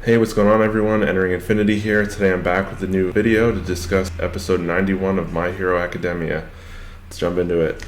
Hey, what's going on everyone? Entering Infinity here. Today I'm back with a new video to discuss episode 91 of My Hero Academia. Let's jump into it.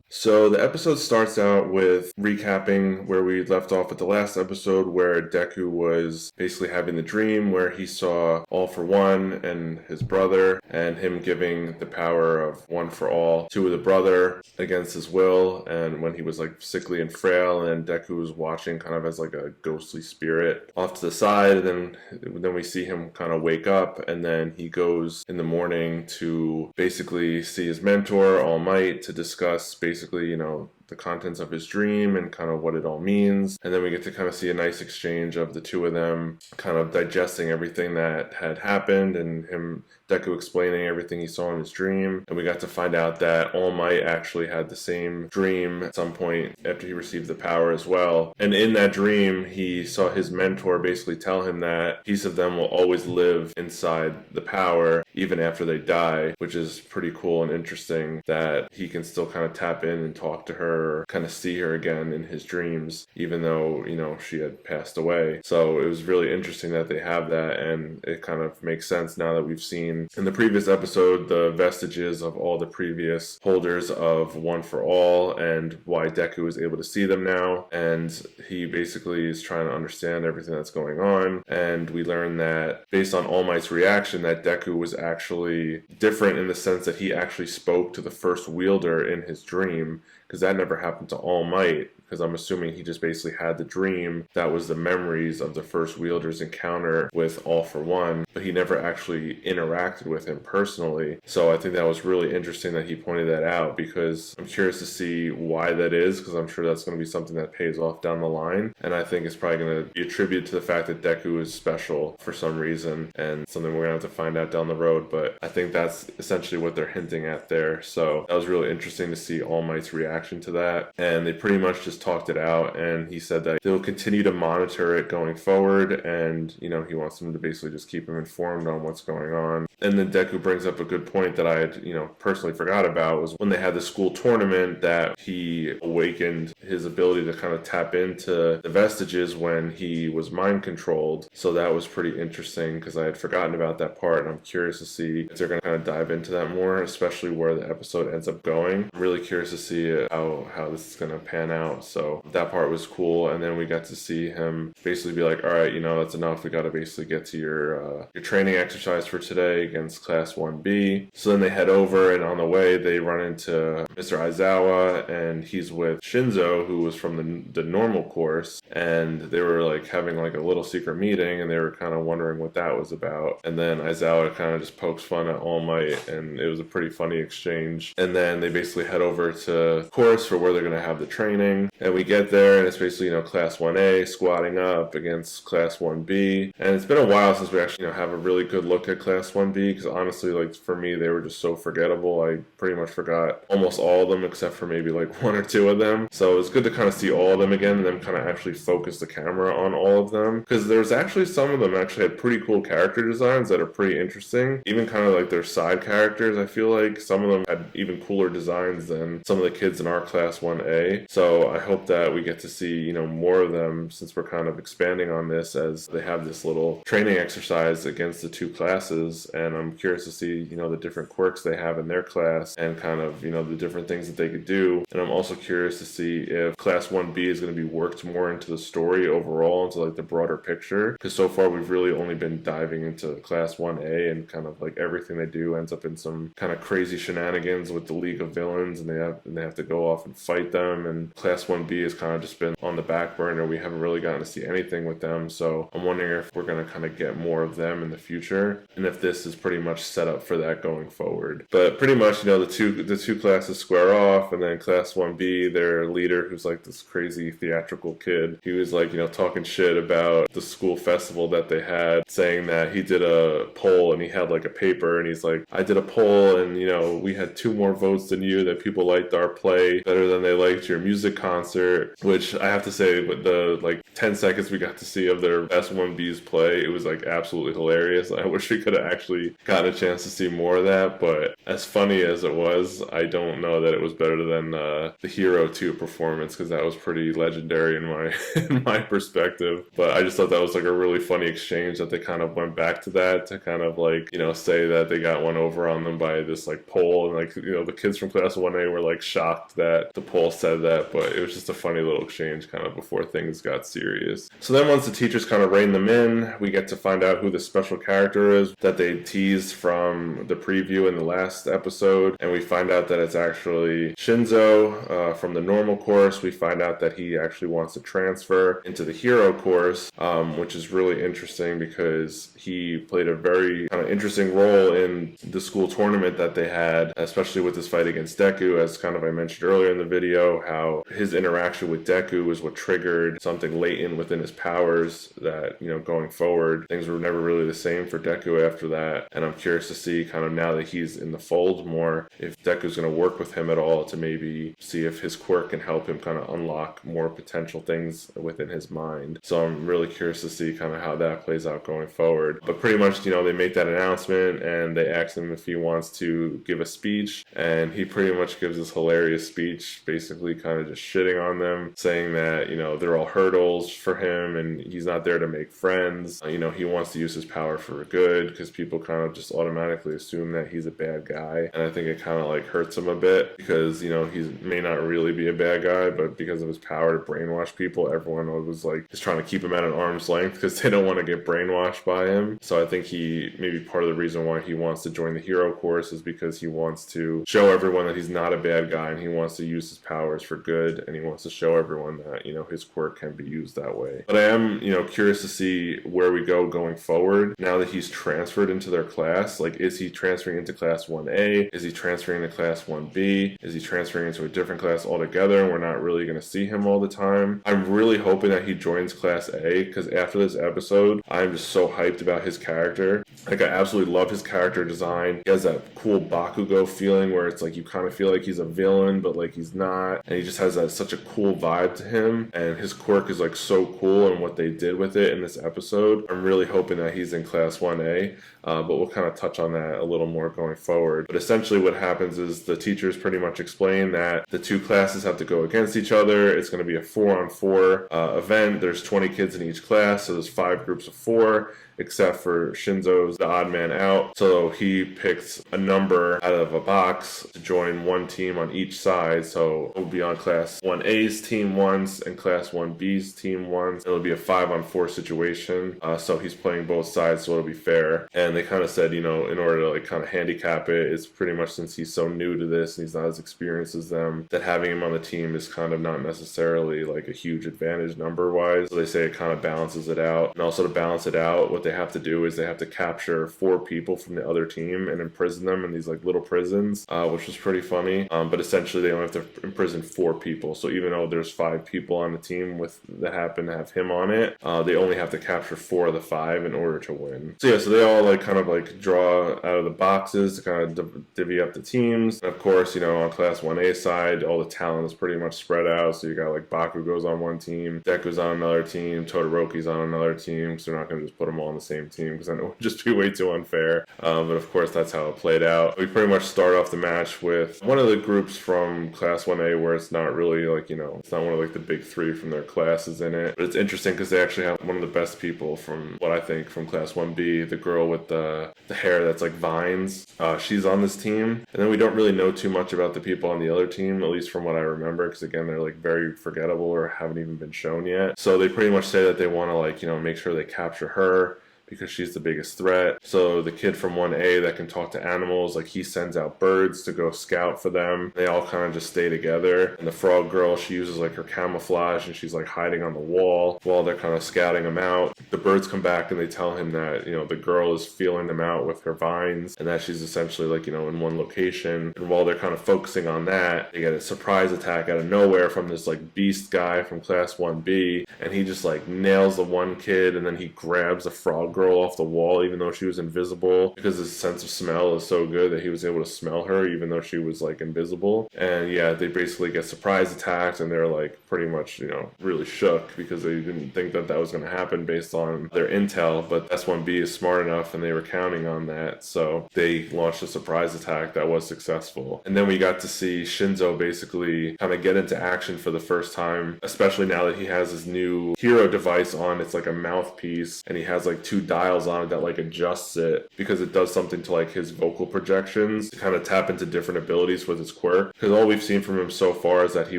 So the episode starts out with recapping where we left off at the last episode, where Deku was basically having the dream where he saw All for One and his brother, and him giving the power of One for All to the brother against his will, and when he was like sickly and frail, and Deku was watching kind of as like a ghostly spirit off to the side, and then we see him kind of wake up, and then he goes in the morning to basically see his mentor, All Might, to discuss basically the contents of his dream and kind of what it all means. And then we get to kind of see a nice exchange of the two of them kind of digesting everything that had happened, and Deku explaining everything he saw in his dream. And we got to find out that All Might actually had the same dream at some point after he received the power as well. And in that dream, he saw his mentor basically tell him that a piece of them will always live inside the power even after they die, which is pretty cool and interesting that he can still kind of tap in and talk to her, or kind of see her again in his dreams, even though, she had passed away. So it was really interesting that they have that, and it kind of makes sense now that we've seen in the previous episode the vestiges of all the previous holders of One for All, and why Deku is able to see them now. And he basically is trying to understand everything that's going on. And we learn that based on All Might's reaction, that Deku was actually different in the sense that he actually spoke to the first wielder in his dream, because that never happened to All Might, because I'm assuming he just basically had the dream that was the memories of the first wielder's encounter with All for One, but he never actually interacted with him personally. So I think that was really interesting that he pointed that out, because I'm curious to see why that is, because I'm sure that's going to be something that pays off down the line. And I think it's probably going to be attributed to the fact that Deku is special for some reason, and something we're going to have to find out down the road. But I think that's essentially what they're hinting at there. So that was really interesting to see All Might's reaction to that. And they pretty much just talked it out, and he said that they'll continue to monitor it going forward, and he wants them to basically just keep him informed on what's going on. And then Deku brings up a good point that I had personally forgot about, was when they had the school tournament, that he awakened his ability to kind of tap into the vestiges when he was mind controlled. So that was pretty interesting, because I had forgotten about that part, and I'm curious to see if they're going to kind of dive into that more, especially where the episode ends up going. I'm really curious to see how this is going to pan out. So that part was cool. And then we got to see him basically be like, all right, that's enough. We got to basically get to your training exercise for today against Class 1B. So then they head over, and on the way they run into Mr. Aizawa, and he's with Shinzo, who was from the normal course, and they were like having like a little secret meeting, and they were kind of wondering what that was about. And then Aizawa kind of just pokes fun at All Might, and it was a pretty funny exchange. And then they basically head over to course for where they're going to have the training, and we get there, and it's basically Class 1A squatting up against Class 1B. And it's been a while since we actually have a really good look at Class 1B, because honestly, like, for me, they were just so forgettable. I pretty much forgot almost all of them except for maybe like one or two of them. So it's good to kind of see all of them again, and then kind of actually focus the camera on all of them, because there's actually some of them actually had pretty cool character designs that are pretty interesting. Even kind of like their side characters, I feel like some of them had even cooler designs than some of the kids in our Class 1A. So I hope that we get to see more of them, since we're kind of expanding on this as they have this little training exercise against the two classes. And I'm curious to see the different quirks they have in their class, and kind of the different things that they could do. And I'm also curious to see if Class 1B is going to be worked more into the story overall, into like the broader picture, because so far we've really only been diving into Class 1A, and kind of like everything they do ends up in some kind of crazy shenanigans with the League of Villains, and they have to go off and fight them. And Class 1B has kind of just been on the back burner. We haven't really gotten to see anything with them, so I'm wondering if we're going to kind of get more of them in the future, and if this is pretty much set up for that going forward. But pretty much the two classes square off, and then Class 1B, their leader, who's like this crazy theatrical kid, he was like talking shit about the school festival that they had, saying that he did a poll, and he had like a paper, and he's like, I did a poll, and we had 2 more votes than you, that people liked our play better than they liked your music concert. concert, which I have to say, with the like 10 seconds we got to see of their S1Bs play, it was like absolutely hilarious. I wish we could have actually gotten a chance to see more of that, but as funny as it was, I don't know that it was better than the Hero 2 performance, because that was pretty legendary in my in my perspective. But I just thought that was like a really funny exchange that they kind of went back to that to kind of like, you know, say that they got one over on them by this like poll, and like, you know, the kids from class 1A were like shocked that the poll said that, but it was just a funny little exchange kind of before things got serious. So then once the teachers kind of rein them in, we get to find out who the special character is that they teased from the preview in the last episode, and we find out that it's actually Shinzo from the normal course. We find out that he actually wants to transfer into the hero course, which is really interesting because he played a very kind of interesting role in the school tournament that they had, especially with his fight against Deku. As kind of I mentioned earlier in the video, how his interaction with Deku was what triggered something latent within his powers that, you know, going forward, things were never really the same for Deku after that. And I'm curious to see kind of now that he's in the fold more, if Deku's going to work with him at all to maybe see if his quirk can help him kind of unlock more potential things within his mind. So I'm really curious to see kind of how that plays out going forward. But pretty much, you know, they make that announcement and they ask him if he wants to give a speech, and he pretty much gives this hilarious speech, basically kind of just shitting on them, saying that, you know, they're all hurdles for him and he's not there to make friends. You know, he wants to use his power for good because people kind of just automatically assume that he's a bad guy. And I think it kind of like hurts him a bit because, you know, he may not really be a bad guy, but because of his power to brainwash people, everyone was like just trying to keep him at an arm's length because they don't want to get brainwashed by him. So I think he maybe part of the reason why he wants to join the hero course is because he wants to show everyone that he's not a bad guy and he wants to use his powers for good, and he wants to show everyone that, you know, his quirk can be used that way. But I am, you know, curious to see where we go going forward now that he's transferred into their class. Like, is he transferring into class 1A? Is he transferring to class 1B? Is he transferring into a different class altogether and we're not really going to see him all the time? I'm really hoping that he joins class A, because after this episode, I'm just so hyped about his character. Like, I absolutely love his character design. He has that cool Bakugo feeling where it's like you kind of feel like he's a villain, but like he's not. And he just has such a cool vibe to him. And his quirk is like so cool, and what they did with it in this episode. I'm really hoping that he's in class 1A, but we'll kind of touch on that a little more going forward. But essentially what happens is the teachers pretty much explain that the two classes have to go against each other. It's going to be a 4-on-4 event. There's 20 kids in each class, so there's 5 groups of 4. Except for Shinzo's the odd man out. So he picked a number out of a box to join one team on each side. So it will be on class 1A's team once and class 1B's team once. It'll be a 5-on-4 situation. So he's playing both sides, so it'll be fair. And they kind of said, you know, in order to like kind of handicap it, it's pretty much since he's so new to this and he's not as experienced as them, that having him on the team is kind of not necessarily like a huge advantage number-wise. So they say it kind of balances it out. And also to balance it out, what they have to do is they have to capture 4 people from the other team and imprison them in these like little prisons, which was pretty funny. But essentially they only have to imprison 4 people. So even though there's 5 people on the team that happen to have him on it, they only have to capture 4 of the 5 in order to win. So yeah, so they all like kind of like draw out of the boxes to kind of divvy up the teams. And of course, you know, on class 1A side, all the talent is pretty much spread out. So you got like Bakugo's on one team, Deku's on another team, Todoroki's on another team. So they're not going to just put them all on the same team because I know it would just be way too unfair. But of course, that's how it played out. We pretty much start off the match with one of the groups from class 1A where it's not really like, you know, it's not one of like the big 3 from their classes in it. But it's interesting because they actually have one of the best people from what I think from class 1B, the girl with the hair that's like vines. She's on this team. And then we don't really know too much about the people on the other team, at least from what I remember, because again, they're like very forgettable or haven't even been shown yet. So they pretty much say that they want to like, you know, make sure they capture her because she's the biggest threat. So the kid from 1A that can talk to animals, like he sends out birds to go scout for them. They all kind of just stay together. And the frog girl, she uses like her camouflage and she's like hiding on the wall while they're kind of scouting them out. the birds come back and they tell him that, the girl is feeling them out with her vines and that she's essentially like, in one location. And while they're kind of focusing on that, they get a surprise attack out of nowhere from this like beast guy from Class 1B, and he just like nails the one kid, and then he grabs the frog girl off the wall even though she was invisible, because his sense of smell is so good that he was able to smell her even though she was like invisible. And yeah, they basically get surprise attacked, and they're like pretty much, really shook because they didn't think that that was going to happen based on their intel. But S1B is smart enough and they were counting on that, so they launched a surprise attack that was successful. And then we got to see Shinzo basically kind of get into action for the first time, especially now that he has his new hero device on. It's like a mouthpiece, and he has like 2 dials on it that like adjusts it because it does something to like his vocal projections to kind of tap into different abilities with his quirk. Because all we've seen from him so far is that he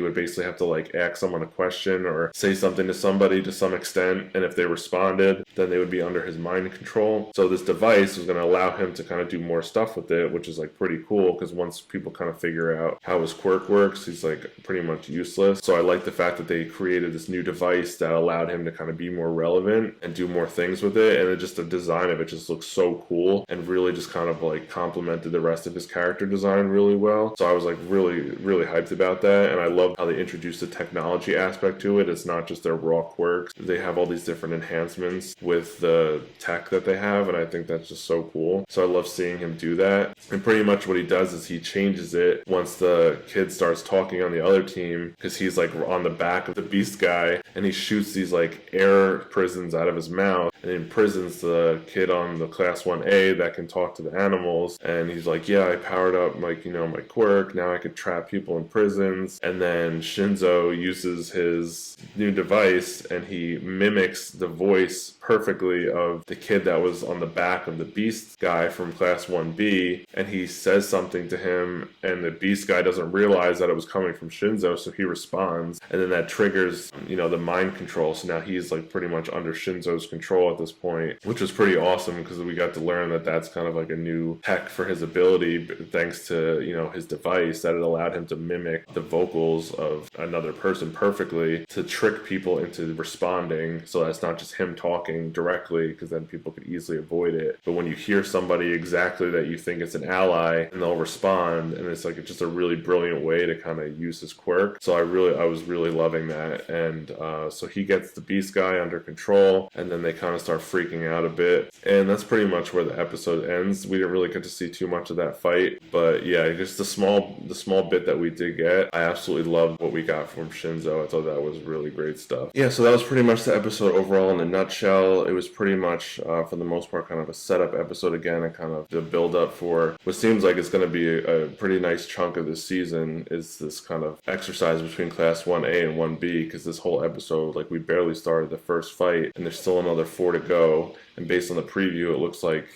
would basically have to like ask someone a question or say something to somebody to some extent, and if they responded, then they would be under his mind control. So this device was going to allow him to kind of do more stuff with it, which is like pretty cool, because once people kind of figure out how his quirk works, he's like pretty much useless. So I like the fact that they created this new device that allowed him to kind of be more relevant and do more things with it, and the design of it just looks so cool and really just kind of like complemented the rest of his character design really well. So I was like really hyped about that, and I love how they introduced the technology aspect to it. It's not just their raw quirks. They have all these different enhancements with the tech that they have, and I think that's just so cool. So I love seeing him do that. And pretty much what he does is he changes it once the kid starts talking on the other team, because he's like on the back of the beast guy, and he shoots these like air prisons out of his mouth and imprisons the kid on the Class 1A that can talk to the animals. And he's like, yeah, I powered up like, my quirk, now I could trap people in prisons. And then Shinzo uses his new device and he mimics the voice perfectly of the kid that was on the back of the beast guy from Class 1B, and he says something to him, and the beast guy doesn't realize that it was coming from Shinzo, so he responds, and then that triggers the mind control. So now he's like pretty much under Shinzo's control at this point, which was pretty awesome, because we got to learn that that's kind of like a new tech for his ability, thanks to his device, that it allowed him to mimic the vocals of another person perfectly to trick people into responding. So that's not just him talking directly, because then people could easily avoid it, but when you hear somebody exactly that you think it's an ally, and they'll respond, and it's like just a really brilliant way to kind of use his quirk. So I was really loving that. And so he gets the beast guy under control, and then they kind of start freaking out a bit, and that's pretty much where the episode ends. We didn't really get to see too much of that fight, but yeah, just the small bit that we did get, I absolutely loved what we got from Shinzo. I thought that was really great stuff. Yeah, so that was pretty much the episode overall in a nutshell. It was pretty much, for the most part, kind of a setup episode again, and kind of the build up for what seems like it's going to be a pretty nice chunk of this season, is this kind of exercise between Class 1A and 1B, because this whole episode, like, we barely started the first fight, and there's still another 4 to go, and based on the preview, it looks like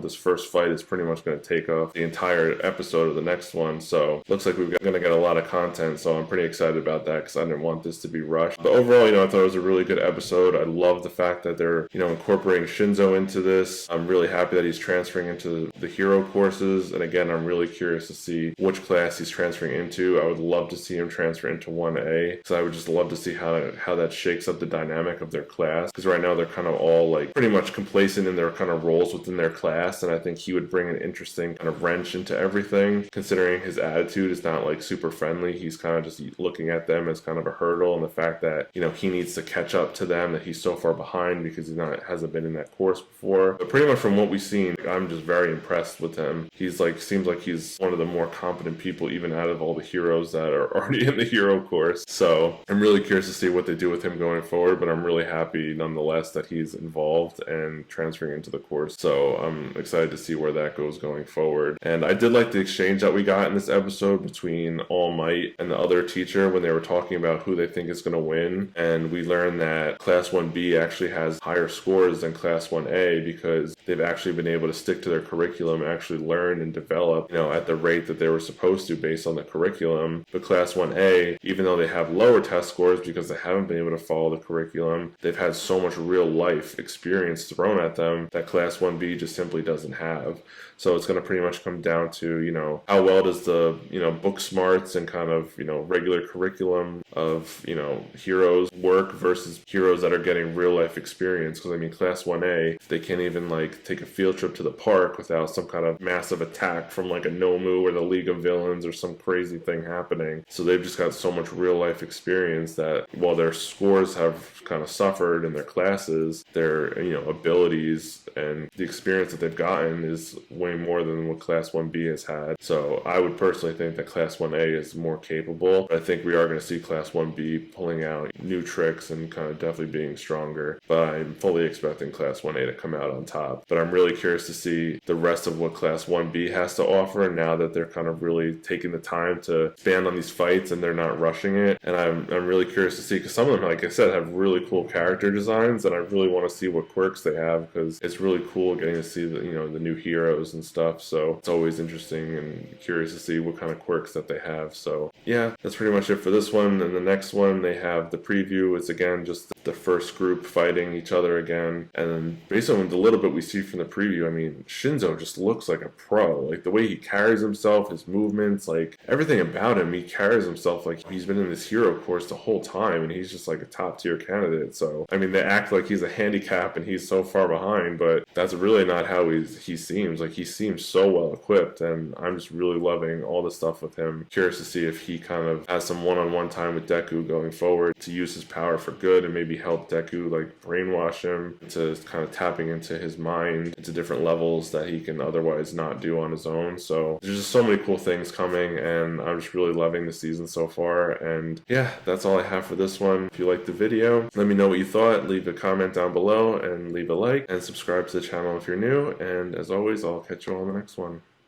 this first fight is pretty much going to take off the entire episode of the next one. So looks like we're going to get a lot of content. So I'm pretty excited about that, because I didn't want this to be rushed. But overall, I thought it was a really good episode. I love the fact that they're, incorporating Shinzo into this. I'm really happy that he's transferring into the hero courses. And again, I'm really curious to see which class he's transferring into. I would love to see him transfer into 1A, because I would just love to see how that shakes up the dynamic of their class. Because right now they're kind of all like pretty much complacent in their kind of roles within their class, and I think he would bring an interesting kind of wrench into everything, considering his attitude is not like super friendly. He's kind of just looking at them as kind of a hurdle, and the fact that he needs to catch up to them, that he's so far behind because he hasn't been in that course before. But pretty much from what we've seen, I'm just very impressed with him. He's like, seems like he's one of the more competent people even out of all the heroes that are already in the hero course. So I'm really curious to see what they do with him going forward, but I'm really happy nonetheless that he's involved and transferring into the course. So I'm excited to see where that goes going forward. And I did like the exchange that we got in this episode between All Might and the other teacher when they were talking about who they think is going to win. And we learned that Class 1B actually has higher scores than Class 1A, because they've actually been able to stick to their curriculum, actually learn and develop, at the rate that they were supposed to based on the curriculum. But Class 1A, even though they have lower test scores because they haven't been able to follow the curriculum, they've had so much real life experience thrown at them that Class 1B just simply doesn't have. So it's going to pretty much come down to, how well does the, book smarts and kind of, regular curriculum of, heroes work versus heroes that are getting real life experience. Because I mean, Class 1A, they can't even like take a field trip to the park without some kind of massive attack from like a Nomu or the League of Villains or some crazy thing happening. So they've just got so much real life experience that while their scores have kind of suffered in their classes, their abilities and the experience that they've gotten is way more than what Class 1B has had. So I would personally think that Class 1A is more capable. I think we are going to see Class 1B pulling out new tricks and kind of definitely being stronger. But I'm fully expecting Class 1A to come out on top. But I'm really curious to see the rest of what Class 1B has to offer now that they're kind of really taking the time to expand on these fights and they're not rushing it. And I'm really curious to see, because some of them, like I said, have really cool character designs, and I really want to see what quirks they have, because it's really cool getting to see the new heroes and stuff. So it's always interesting and curious to see what kind of quirks that they have. So yeah, that's pretty much it for this one. And the next one, they have the preview. It's again just the first group fighting each other again. And then based on the little bit we see from the preview, I mean, Shinzo just looks like a pro. Like the way he carries himself, his movements, like everything about him, he carries himself like he's been in this hero course the whole time, and he's just like a top tier candidate. So I mean, they act like he's a handicap and he's so far behind, but that's really not how he seems. Like he seems so well equipped, and I'm just really loving all the stuff with him. Curious to see if he kind of has some one-on-one time with Deku going forward to use his power for good and maybe help Deku like brainwash him to kind of tapping into his mind into different levels that he can otherwise not do on his own. So there's just so many cool things coming, and I'm just really loving the season so far. And yeah, that's all I have for this one. If you liked the video, let me know what you thought. Leave a comment down below and leave a like, and subscribe to the channel if you're new. And as always, I'll catch you all in the next one.